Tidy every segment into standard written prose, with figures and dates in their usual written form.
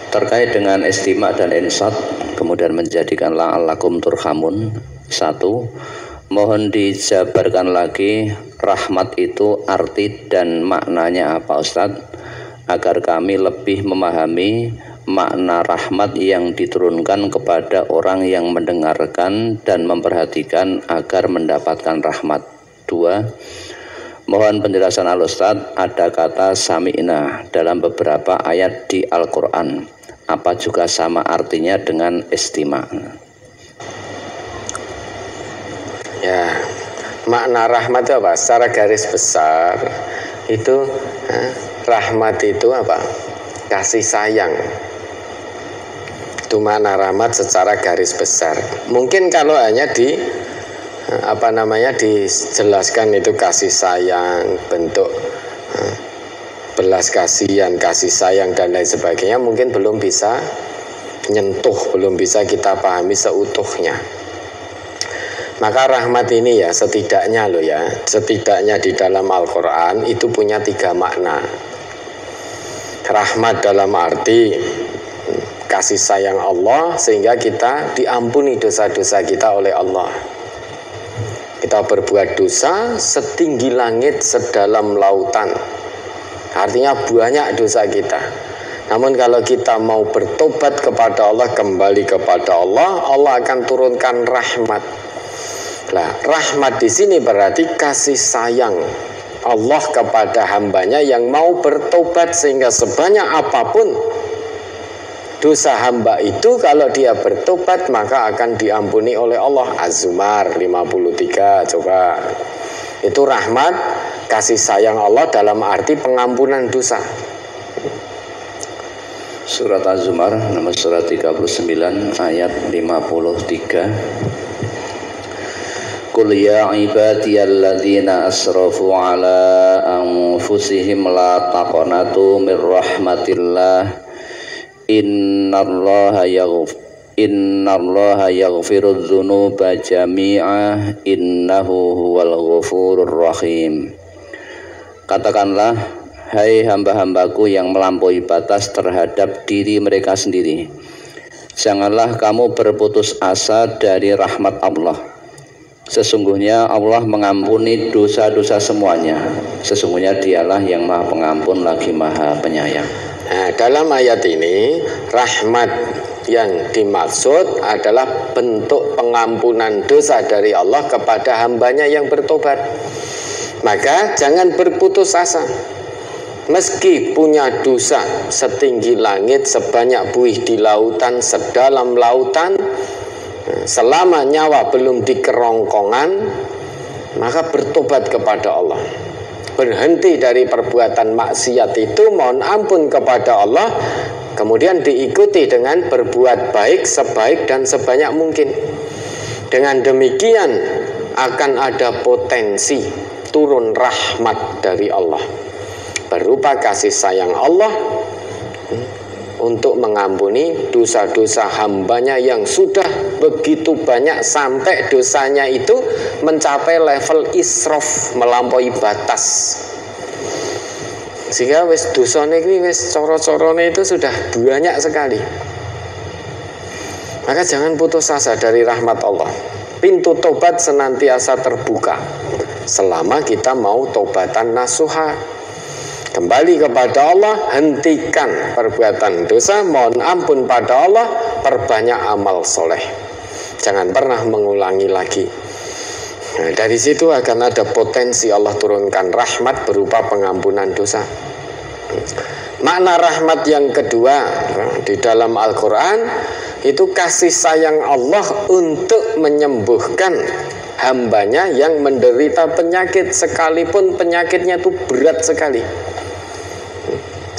Terkait dengan istima dan insat, kemudian menjadikan la'allakum turhamun. Satu, mohon dijabarkan lagi rahmat itu arti dan maknanya apa Ustadz, agar kami lebih memahami makna rahmat yang diturunkan kepada orang yang mendengarkan dan memperhatikan agar mendapatkan rahmat. Dua, mohon penjelasan Al-Ustadz, ada kata sami'na dalam beberapa ayat di Al-Quran. Apa juga sama artinya dengan istima? Ya, makna rahmat itu apa? Secara garis besar itu rahmat itu apa? Kasih sayang. Itu makna rahmat secara garis besar. Mungkin kalau hanya dijelaskan itu kasih sayang, bentuk belas kasihan, kasih sayang dan lain sebagainya, mungkin belum bisa nyentuh, belum bisa kita pahami seutuhnya. Maka rahmat ini ya setidaknya di dalam Al-Quran itu punya 3 makna. Rahmat dalam arti kasih sayang Allah sehingga kita diampuni dosa-dosa kita oleh Allah. Kita berbuat dosa setinggi langit, sedalam lautan. Artinya banyak dosa kita. Namun kalau kita mau bertobat kepada Allah, kembali kepada Allah, Allah akan turunkan rahmat. Nah, rahmat di sini berarti kasih sayang Allah kepada hambanya yang mau bertobat, sehingga sebanyak apapun dosa hamba itu, kalau dia bertobat maka akan diampuni oleh Allah. Az-Zumar 53, coba. Itu rahmat, kasih sayang Allah dalam arti pengampunan dosa. Surat Az-Zumar nomor surat 39 ayat 53. Qul ya ibadiyalladzina asrafu ala anfusihim la taqnatu mir rahmatillah Innallaha yaghfirudz dzunuba jami'a innahu huwal ghafurur rahim. Katakanlah, hai hamba-hambaku yang melampaui batas terhadap diri mereka sendiri, janganlah kamu berputus asa dari rahmat Allah. Sesungguhnya Allah mengampuni dosa-dosa semuanya. Sesungguhnya dialah yang maha pengampun lagi maha penyayang. Nah, dalam ayat ini rahmat yang dimaksud adalah bentuk pengampunan dosa dari Allah kepada hambanya yang bertobat. Maka jangan berputus asa. Meski punya dosa setinggi langit, sebanyak buih di lautan, sedalam lautan, selama nyawa belum di kerongkongan, maka bertobat kepada Allah. Berhenti dari perbuatan maksiat itu, mohon ampun kepada Allah, kemudian diikuti dengan berbuat baik sebaik dan sebanyak mungkin. Dengan demikian akan ada potensi turun rahmat dari Allah berupa kasih sayang Allah untuk mengampuni dosa-dosa hambanya yang sudah begitu banyak sampai dosanya itu mencapai level israf, melampaui batas. Sehingga wis dosane iki wis coro-corone itu sudah banyak sekali. Maka jangan putus asa dari rahmat Allah. Pintu tobat senantiasa terbuka selama kita mau tobatan nasuha. Kembali kepada Allah, hentikan perbuatan dosa, mohon ampun pada Allah, perbanyak amal soleh. Jangan pernah mengulangi lagi. Nah, dari situ akan ada potensi Allah turunkan rahmat berupa pengampunan dosa. Makna rahmat yang kedua di dalam Al-Quran itu kasih sayang Allah untuk menyembuhkan hambanya yang menderita penyakit, sekalipun penyakitnya itu berat sekali.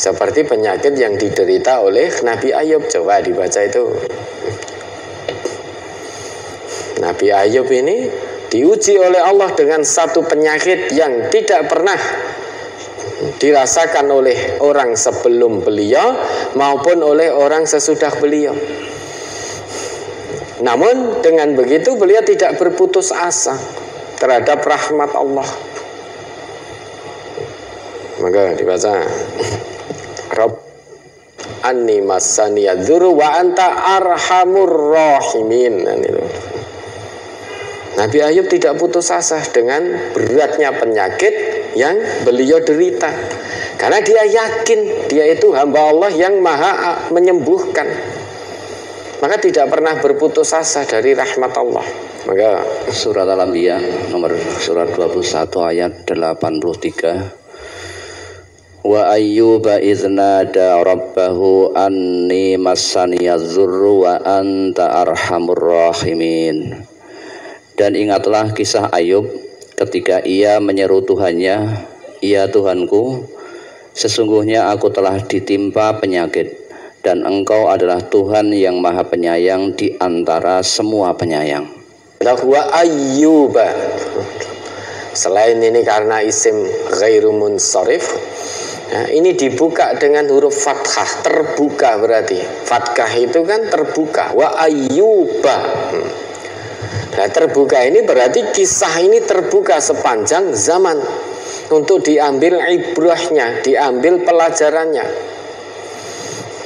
Seperti penyakit yang diderita oleh Nabi Ayub. Coba dibaca itu. Nabi Ayub ini diuji oleh Allah dengan satu penyakit yang tidak pernah dirasakan oleh orang sebelum beliau maupun oleh orang sesudah beliau. Namun dengan begitu beliau tidak berputus asa terhadap rahmat Allah. Maka dibaca anni massaniyadzurru wa anta arhamur rahimin. Nabi Ayub tidak putus asa dengan beratnya penyakit yang beliau derita, karena dia yakin dia itu hamba Allah yang maha menyembuhkan, maka tidak pernah berputus asa dari rahmat Allah. Maka surat Al-Anbiya nomor surat 21 ayat 83. Wa ayyuba iznada rabbahu anni massaniyadzurru wa anta arhamur rahimin. Dan ingatlah kisah Ayub ketika ia menyeru Tuhannya, "Ya Tuhanku, sesungguhnya aku telah ditimpa penyakit, dan Engkau adalah Tuhan yang maha penyayang di antara semua penyayang." Wa ayyuba, selain ini karena isim ghairu munsharif, ya, ini dibuka dengan huruf fathah, terbuka berarti. Fathah itu kan terbuka. Wa ayyuba. Nah, terbuka ini berarti kisah ini terbuka sepanjang zaman untuk diambil ibrahnya, diambil pelajarannya.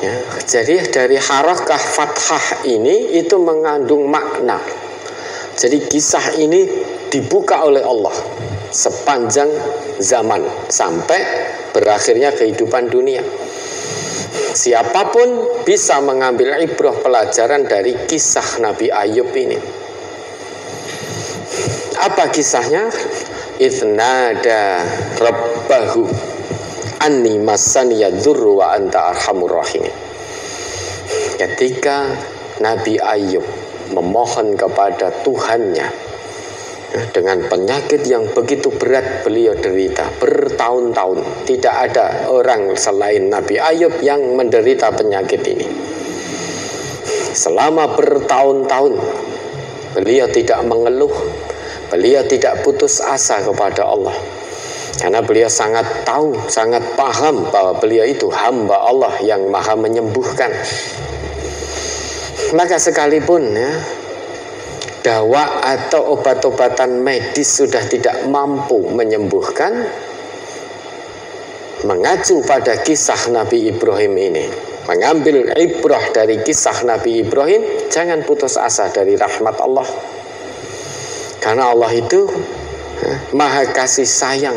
Ya, jadi dari harakah fathah ini itu mengandung makna. Jadi kisah ini dibuka oleh Allah sepanjang zaman sampai berakhirnya kehidupan dunia. Siapapun bisa mengambil ibrah pelajaran dari kisah Nabi Ayub ini. Apa kisahnya? Itnada rabbahu anni massaniyadzurru wa anta arhamur rahimin. Ketika Nabi Ayub memohon kepada Tuhannya dengan penyakit yang begitu berat beliau derita bertahun-tahun, tidak ada orang selain Nabi Ayub yang menderita penyakit ini. Selama bertahun-tahun beliau tidak mengeluh, beliau tidak putus asa kepada Allah, karena beliau sangat tahu, sangat paham bahwa beliau itu hamba Allah yang maha menyembuhkan. Maka sekalipun ya, dawa atau obat-obatan medis sudah tidak mampu menyembuhkan, mengacu pada kisah Nabi Ibrahim ini, mengambil ibrah dari kisah Nabi Ibrahim, jangan putus asa dari rahmat Allah. Karena Allah itu maha kasih sayang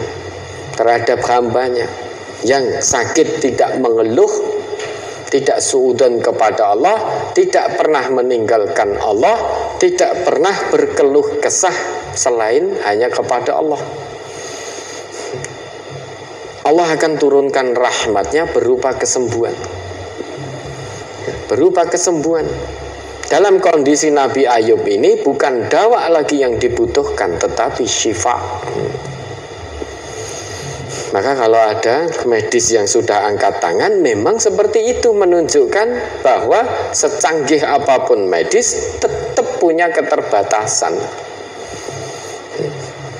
terhadap hambanya. Yang sakit tidak mengeluh, tidak suudzon kepada Allah, tidak pernah meninggalkan Allah, tidak pernah berkeluh kesah selain hanya kepada Allah. Allah akan turunkan rahmatnya berupa kesembuhan. Berupa kesembuhan. Dalam kondisi Nabi Ayub ini bukan dawa lagi yang dibutuhkan, tetapi syifa. Maka kalau ada medis yang sudah angkat tangan, memang seperti itu, menunjukkan bahwa secanggih apapun medis tetap punya keterbatasan.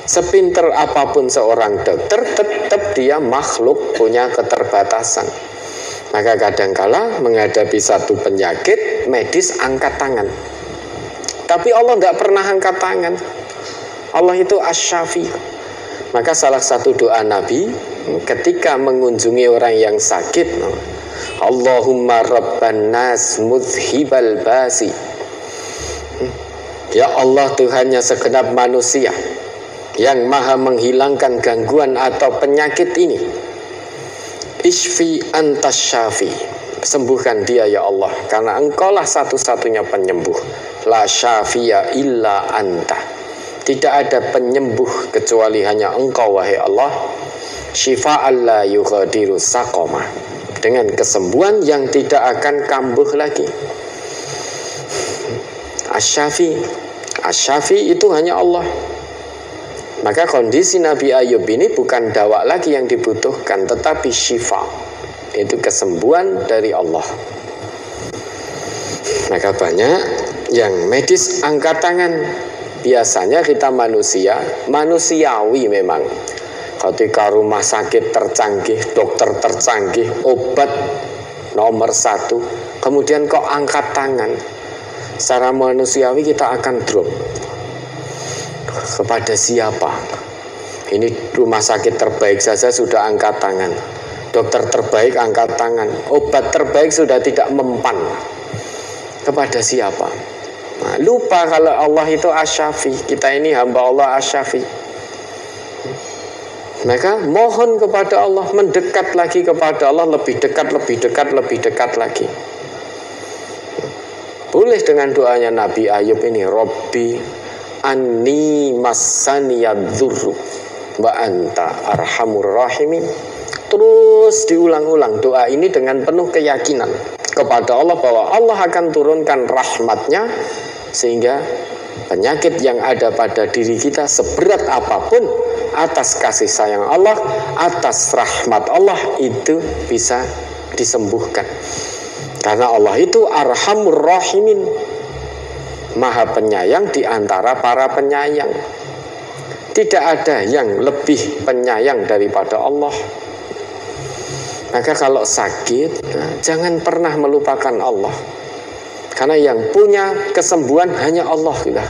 Sepinter apapun seorang dokter, tetap dia makhluk punya keterbatasan. Maka kadangkala menghadapi satu penyakit, medis angkat tangan. Tapi Allah tidak pernah angkat tangan. Allah itu asy-syafi. Maka salah satu doa Nabi ketika mengunjungi orang yang sakit, Allahumma rabban nas mudhibal basi. Ya Allah, Tuhannya segenap manusia yang maha menghilangkan gangguan atau penyakit ini. Isfi antas syafi, sembuhkan dia ya Allah, karena engkaulah satu-satunya penyembuh. La syafiya illa anta, tidak ada penyembuh kecuali hanya engkau wahai Allah. Syifa'an la yughadiru saqama, dengan kesembuhan yang tidak akan kambuh lagi. Asy-syafi, asy-syafi itu hanya Allah. Maka kondisi Nabi Ayub ini bukan dawa lagi yang dibutuhkan, tetapi syifa, itu kesembuhan dari Allah. Maka banyak yang medis angkat tangan. Biasanya kita manusia, manusiawi memang. Ketika rumah sakit tercanggih, dokter tercanggih, obat nomor 1, kemudian kok angkat tangan, secara manusiawi kita akan drop. Kepada siapa? Ini rumah sakit terbaik saja sudah angkat tangan. dokter terbaik angkat tangan, obat terbaik sudah tidak mempan. Kepada siapa? Nah, lupa kalau Allah itu Asy-Syafi. Kita ini hamba Allah Asy-Syafi. Maka mohon kepada Allah, mendekat lagi kepada Allah, lebih dekat, lebih dekat, lebih dekat lagi. Boleh dengan doanya Nabi Ayub ini, Rabbi anni massaniyadzurru wa anta arhamur rahimin. Terus diulang-ulang doa ini dengan penuh keyakinan kepada Allah bahwa Allah akan turunkan rahmatnya, sehingga penyakit yang ada pada diri kita seberat apapun, atas kasih sayang Allah, atas rahmat Allah, itu bisa disembuhkan. Karena Allah itu arhamur rahimin, maha penyayang di antara para penyayang. Tidak ada yang lebih penyayang daripada Allah. Maka kalau sakit, jangan pernah melupakan Allah. Karena yang punya kesembuhan hanya Allah juga.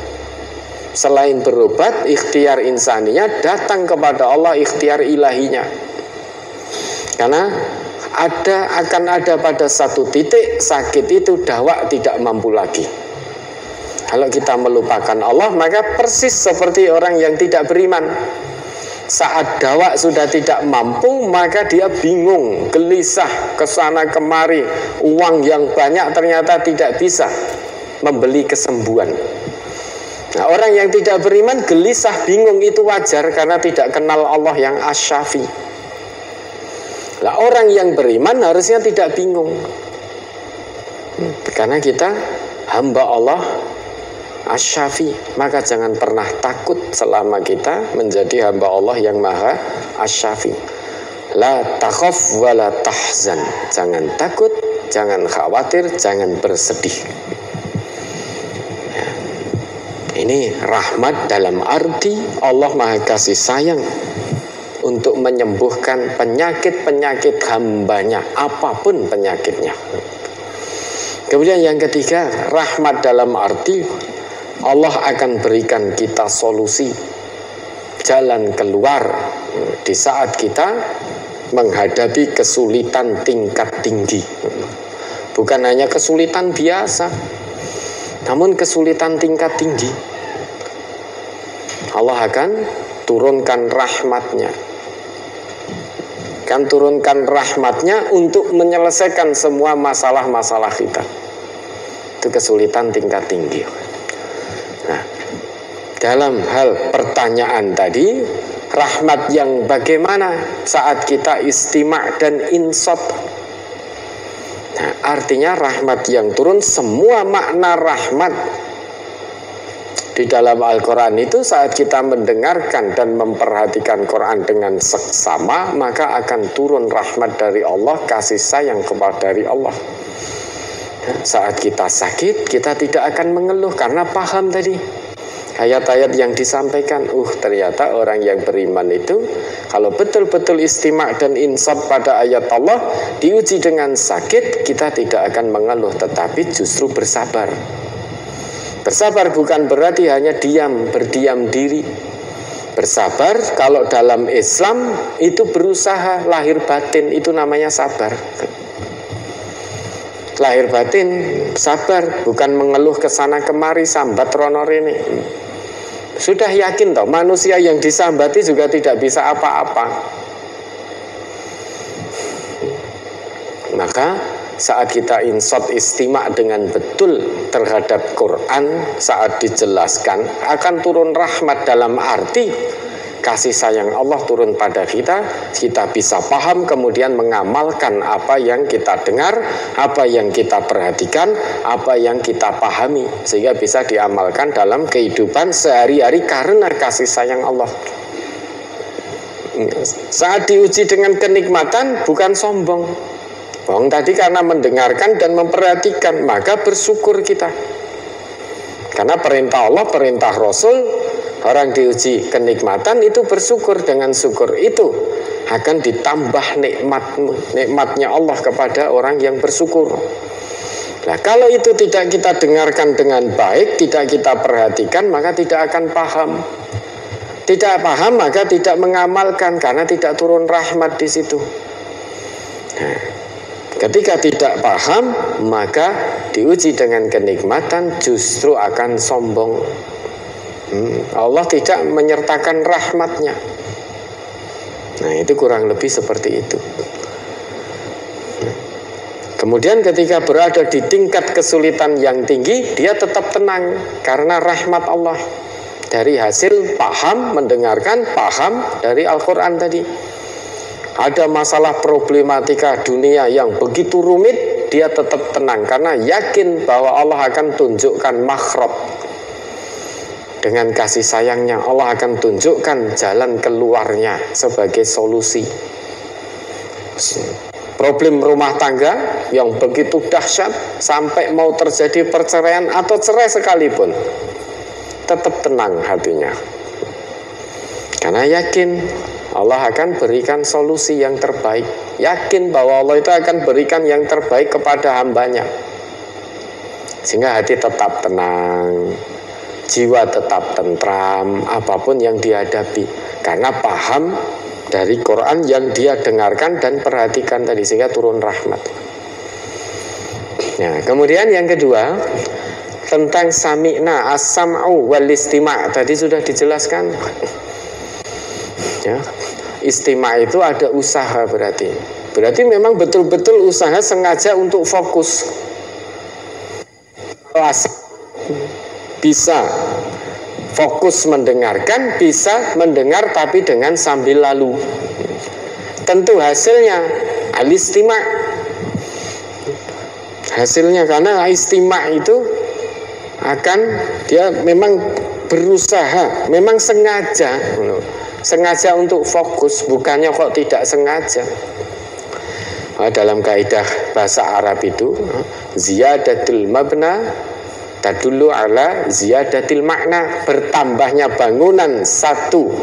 Selain berobat, ikhtiar insaninya, datang kepada Allah ikhtiar ilahinya. Karena akan ada pada satu titik sakit itu dawa tidak mampu lagi. Kalau kita melupakan Allah, maka persis seperti orang yang tidak beriman. Saat dawa sudah tidak mampu, maka dia bingung, gelisah, kesana kemari. Uang yang banyak ternyata tidak bisa membeli kesembuhan. Nah, orang yang tidak beriman gelisah, bingung, itu wajar karena tidak kenal Allah yang Asy-Syafi. Lah, orang yang beriman harusnya tidak bingung, karena kita hamba Allah Asy-Syafi. Maka jangan pernah takut selama kita menjadi hamba Allah yang maha Asy-Syafi. La takhaf wa la tahzan. Jangan takut, jangan khawatir, jangan bersedih. Ya. Ini rahmat dalam arti Allah maha kasih sayang untuk menyembuhkan penyakit-penyakit hambanya, apapun penyakitnya. Kemudian yang ketiga, rahmat dalam arti Allah akan berikan kita solusi, jalan keluar di saat kita menghadapi kesulitan tingkat tinggi. Bukan hanya kesulitan biasa, namun kesulitan tingkat tinggi. Allah akan turunkan rahmatnya. Akan turunkan rahmatnya untuk menyelesaikan semua masalah-masalah kita. Itu kesulitan tingkat tinggi. Nah, dalam hal pertanyaan tadi, rahmat yang bagaimana saat kita istima' dan insot? Nah, artinya rahmat yang turun, semua makna rahmat di dalam Al-Quran itu saat kita mendengarkan dan memperhatikan Quran dengan seksama, maka akan turun rahmat dari Allah, kasih sayang dari Allah. Saat kita sakit, kita tidak akan mengeluh karena paham tadi ayat-ayat yang disampaikan. Ternyata orang yang beriman itu kalau betul-betul istima' dan insaf pada ayat Allah, diuji dengan sakit, kita tidak akan mengeluh, tetapi justru bersabar. Bersabar bukan berarti hanya diam, berdiam diri. Bersabar kalau dalam Islam itu berusaha lahir batin, itu namanya sabar. Lahir batin sabar, bukan mengeluh kesana kemari, sambat rono rene. Sudah yakin toh manusia yang disambati juga tidak bisa apa-apa. Maka saat kita insot istima' dengan betul terhadap Quran, saat dijelaskan akan turun rahmat dalam arti kasih sayang Allah turun pada kita, kita bisa paham kemudian mengamalkan apa yang kita dengar, apa yang kita perhatikan, apa yang kita pahami, sehingga bisa diamalkan dalam kehidupan sehari-hari karena kasih sayang Allah. Saat diuji dengan kenikmatan bukan sombong. Tadi karena mendengarkan dan memperhatikan, maka bersyukur kita. Karena perintah Allah, perintah Rasul, orang diuji kenikmatan itu bersyukur. Dengan syukur itu akan ditambah nikmatnya Allah kepada orang yang bersyukur. Nah, kalau itu tidak kita dengarkan dengan baik, tidak kita perhatikan, maka tidak akan paham. Tidak paham maka tidak mengamalkan, karena tidak turun rahmat di situ. Nah, ketika tidak paham, maka diuji dengan kenikmatan justru akan sombong. Allah tidak menyertakan rahmatnya. Nah, itu kurang lebih seperti itu. Kemudian ketika berada di tingkat kesulitan yang tinggi, dia tetap tenang karena rahmat Allah. Dari hasil paham, mendengarkan, paham dari Al-Quran tadi. Ada masalah problematika dunia yang begitu rumit, dia tetap tenang karena yakin bahwa Allah akan tunjukkan makhraj. Dengan kasih sayangnya Allah akan tunjukkan jalan keluarnya sebagai solusi. Problem rumah tangga yang begitu dahsyat sampai mau terjadi perceraian atau cerai sekalipun, tetap tenang hatinya karena yakin Allah akan berikan solusi yang terbaik. Yakin bahwa Allah itu akan berikan yang terbaik kepada hambanya, sehingga hati tetap tenang, jiwa tetap tentram apapun yang dihadapi, karena paham dari Quran yang dia dengarkan dan perhatikan tadi, sehingga turun rahmat. Nah, kemudian yang kedua tentang sami'na, as-sam'u wal istima' tadi sudah dijelaskan. Ya, istima' itu ada usaha berarti memang betul-betul usaha sengaja untuk fokus. Bisa fokus mendengarkan, bisa mendengar tapi dengan sambil lalu. Tentu hasilnya al-istima'. Hasilnya karena istima' itu akan dia memang berusaha, memang sengaja untuk fokus, bukannya kok tidak sengaja. Dalam kaidah bahasa Arab itu ziyadatul mabna tadullu ala ziyadatil makna. Bertambahnya bangunan satu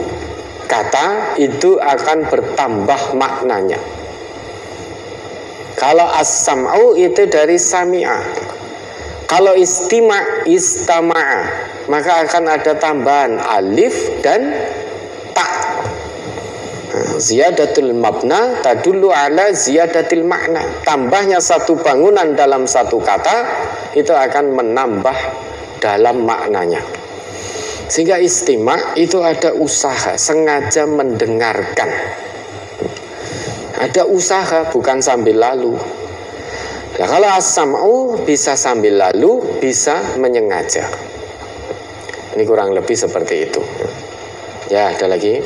kata itu akan bertambah maknanya. Kalau as-sam'u itu dari sami'a. Kalau istama'a, maka akan ada tambahan alif dan ta. Ziyadatul mabna tadullu ala ziyadatil makna. Tambahnya satu bangunan dalam satu kata itu akan menambah dalam maknanya. Sehingga istima' itu ada usaha, sengaja mendengarkan. Ada usaha, bukan sambil lalu. Nah, kalau as-sam'u bisa sambil lalu, bisa menyengaja. Ini kurang lebih seperti itu. Ya, ada lagi.